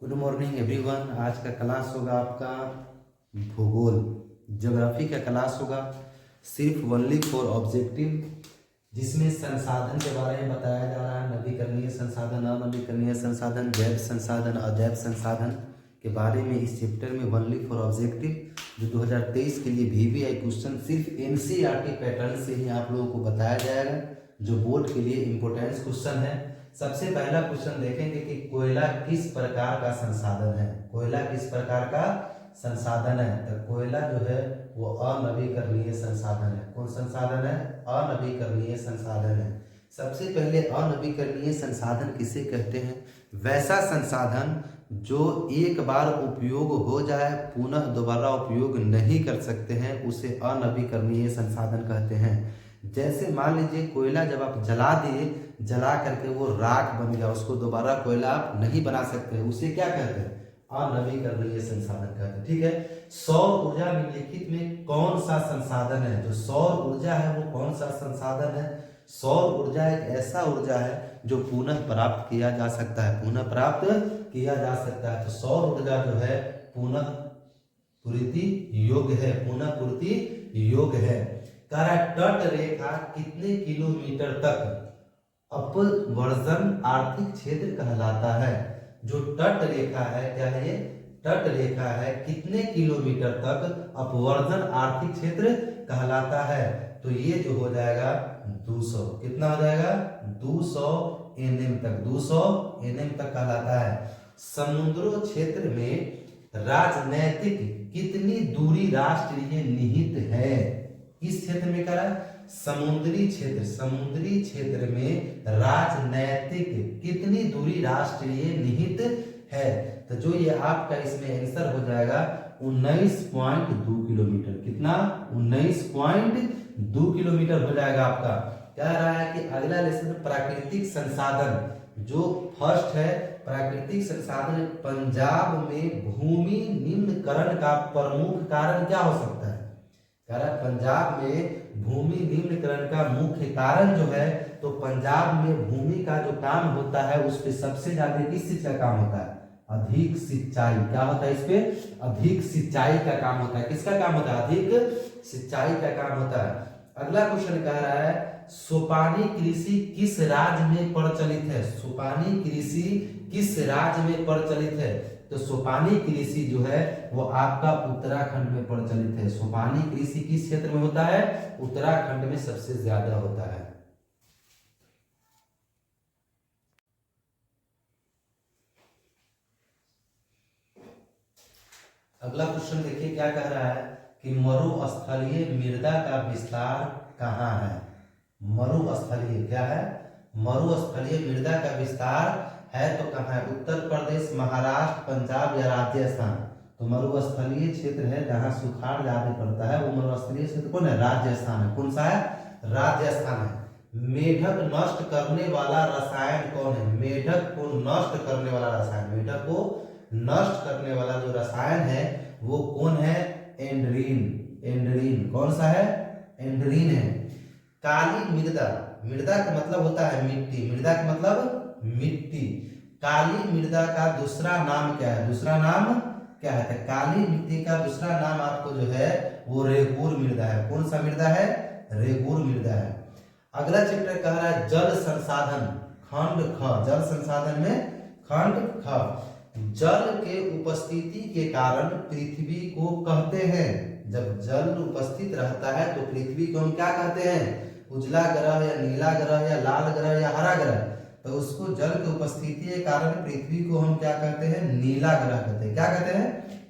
Good morning everyone. आज का class होगा आपका भूगोल, ज्योग्राफी का क्लास होगा। सिर्फ ओनली फॉर ऑब्जेक्टिव, जिसमें संसाधन के बारे में बताया जा रहा है। नवीकरणीय संसाधन, अनवीकरणीय संसाधन, जैव संसाधन, अजैव संसाधन के बारे में इस चैप्टर में ओनली फॉर ऑब्जेक्टिव जो 2023 के लिए VVI क्वेश्चन सिर्फ NCERT पैटर्न से ही आप लोगों को बताया जाएगा, जो बोर्ड के लिए इम्पोर्टेंस क्वेश्चन है। सबसे पहला क्वेश्चन देखेंगे कि कोयला किस प्रकार का संसाधन है। कोयला किस प्रकार का संसाधन है? तो कोयला जो है वो अनवीकरणीय संसाधन है। कौन संसाधन है? अनवीकरणीय संसाधन है। सबसे पहले अनवीकरणीय संसाधन किसे कहते हैं? वैसा संसाधन जो एक बार उपयोग हो जाए पुनः दोबारा उपयोग नहीं कर सकते हैं, उसे अनवीकरणीय संसाधन कहते हैं। जैसे मान लीजिए कोयला जब आप जला दिए, जला करके वो राख बन गया, उसको दोबारा कोयला आप नहीं बना सकते, उसे क्या कहते हैं? अनवीकरणीय संसाधन कहते हैं। ठीक है। सौर ऊर्जा निम्नलिखित में कौन सा संसाधन है? जो सौर ऊर्जा है वो कौन सा संसाधन है? सौर ऊर्जा एक ऐसा ऊर्जा है जो पुनः प्राप्त किया जा सकता है, पुनः प्राप्त किया जा सकता है। तो सौर ऊर्जा जो है पुनः पूर्ति योग्य है, पुनः पूर्ति योग्य है। तट रेखा कितने किलोमीटर तक अपवर्जन आर्थिक क्षेत्र कहलाता है? जो तट रेखा है, क्या है ये? तट रेखा है, कितने किलोमीटर तक अपवर्जन आर्थिक क्षेत्र कहलाता है? तो ये जो हो जाएगा 200। कितना हो जाएगा? 200 nm तक, 200 nm तक कहलाता है। समुद्र क्षेत्र में राजनैतिक कितनी दूरी राष्ट्रीय निहित है? किस क्षेत्र में करा? समुद्री क्षेत्र। समुद्री क्षेत्र में राजनैतिक कितनी दूरी राष्ट्रीय निहित है? तो जो ये आपका इसमें आंसर हो जाएगा 19.2 किलोमीटर। कितना? 19.2 किलोमीटर हो जाएगा आपका। कह रहा है कि अगला लेसन प्राकृतिक संसाधन, जो फर्स्ट है प्राकृतिक संसाधन। पंजाब में भूमि निम्नकरण का प्रमुख कारण क्या हो सकता है? कह रहा है पंजाब में भूमि निम्नकरण का मुख्य कारण जो है, तो पंजाब में भूमि का जो काम होता है उस पे सबसे ज्यादा किस चीज का काम होता है? अधिक सिंचाई। क्या होता है इस पे? अधिक सिंचाई का काम होता है। किसका काम होता है? अधिक सिंचाई का काम होता है। अगला क्वेश्चन कह रहा है सोपानी कृषि किस राज्य में प्रचलित है? सोपानी कृषि किस राज्य में प्रचलित है? तो सोपानी कृषि जो है वो आपका उत्तराखंड में प्रचलित है। सोपानी कृषि किस क्षेत्र में होता है? उत्तराखंड में सबसे ज्यादा होता है। अगला क्वेश्चन देखिए क्या कह रहा है कि मरुस्थलीय मृदा का विस्तार कहाँ है? मरुस्थलीय क्या है? मरुस्थलीय मृदा का विस्तार है तो कहाँ है? उत्तर प्रदेश, महाराष्ट्र, पंजाब या राजस्थान? तो मरुस्थलीय क्षेत्र है जहाँ सुखाड़ ज्यादा पड़ता है, वो मरुस्थलीय क्षेत्र कौन है? राजस्थान है। कौन सा है? राजस्थान है। मेढक नष्ट करने वाला रसायन कौन है? मेढक को नष्ट करने वाला रसायन, मेढक को नष्ट करने वाला जो रसायन है वो कौन है? एंड्रीन। एंड्रीन कौन सा है? एंड्रीन है। काली मृदा, मृदा का मतलब होता है मिट्टी, मृदा का मतलब मिट्टी। काली मृदा का दूसरा नाम क्या है? दूसरा नाम क्या है? तो काली मिट्टी का दूसरा नाम आपको जो है वो रेगूर मृदा है। कौन सा मृदा है? रेगूर मृदा है। अगला चैप्टर कह रहा है जल संसाधन, खंड ख। जल संसाधन में खंड ख। जल के उपस्थिति के कारण पृथ्वी को कहते हैं, जब जल उपस्थित रहता है तो पृथ्वी को हम क्या कहते हैं? उजला ग्रह या नीला ग्रह या लाल ग्रह या हरा ग्रह। तो उसको जल की उपस्थिति के कारण पृथ्वी को हम क्या कहते हैं? नीला ग्रह कहते हैं। क्या कहते हैं?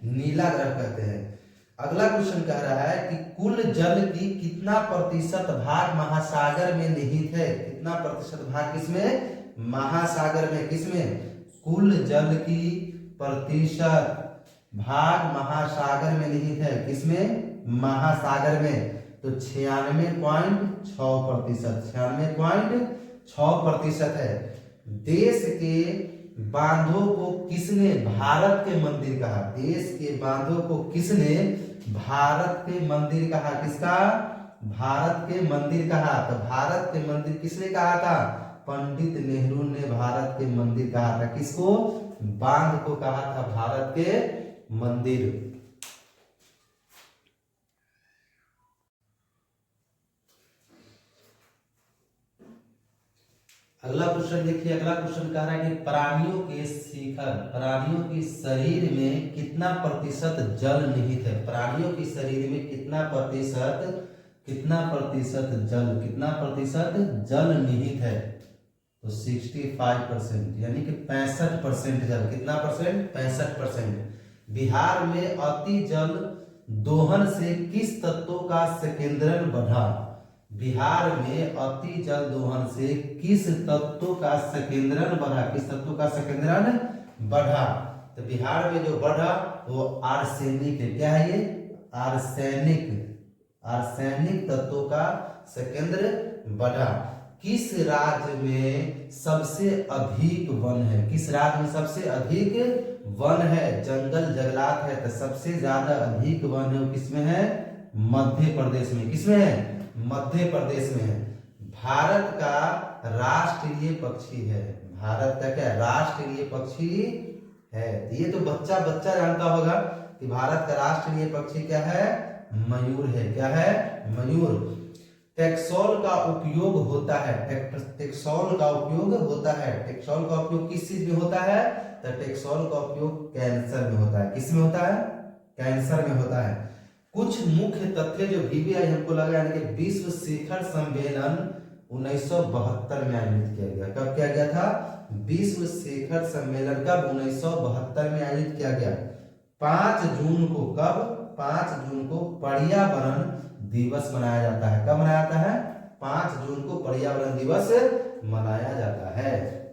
नीला ग्रह कहते हैं। अगला क्वेश्चन कह रहा है कि कुल जल की कितना प्रतिशत भाग महासागर में निहित है? कितना प्रतिशत भाग किसमें? महासागर में। किसमें? कुल जल की प्रतिशत भाग महासागर में निहित है। किसमें? महासागर में। तो 96.6%, 96.6% है। देश के बांधों को किसने भारत के मंदिर कहा? देश के बांधों को किसने भारत के मंदिर कहा? किसका? भारत के मंदिर कहा। तो भारत के मंदिर किसने कहा था? पंडित नेहरू ने भारत के मंदिर कहा था। किसको? बांध को कहा था भारत के मंदिर। अगला क्वेश्चन देखिए, अगला क्वेश्चन कह रहा है कि प्राणियों के शिखर, प्राणियों की शरीर में कितना प्रतिशत जल निहित है? प्राणियों की शरीर में कितना प्रतिशत जल निहित है? तो 65%, यानी कि 65% जल। कितना परसेंट? 65%। बिहार में अति जल दोहन से किस तत्व का संकेंद्रण बढ़ा? बिहार में अति जल दोहन से किस तत्व का संकेंद्रण बढ़ा? किस तत्व का संकेंद्रण बढ़ा? तो बिहार में जो बढ़ा वो आर्सेनिक है। क्या है ये? आर्सेनिक तत्वों का संकेंद्र बढ़ा। किस राज्य में सबसे अधिक वन है? किस राज्य में सबसे अधिक वन है? जंगल जंगलात है तो सबसे ज्यादा अधिक वन है वो किसमें है? मध्य प्रदेश में। किसमें है? मध्य प्रदेश में है। भारत का राष्ट्रीय पक्षी है। भारत का क्या? राष्ट्रीय पक्षी है। ये तो बच्चा जानता होगा कि भारत का राष्ट्रीय पक्षी क्या है? मयूर है। क्या है? मयूर। टैक्सोल का उपयोग होता है। टैक्सोल का उपयोग होता है। टैक्सोल का उपयोग किस चीज में होता है? तो टैक्सोल का उपयोग कैंसर में होता है। किस में होता है? कैंसर में होता है। कुछ मुख्य तथ्य जो VBI हमको लगा, यानी कि विश्व शिखर सम्मेलन 1972 में आयोजित किया गया। कब किया गया था? विश्व शिखर सम्मेलन कब? 1972 में आयोजित किया गया। 5 जून को। कब? 5 जून को पर्यावरण दिवस मनाया जाता है। कब मनाया जाता है? 5 जून को पर्यावरण दिवस मनाया जाता है।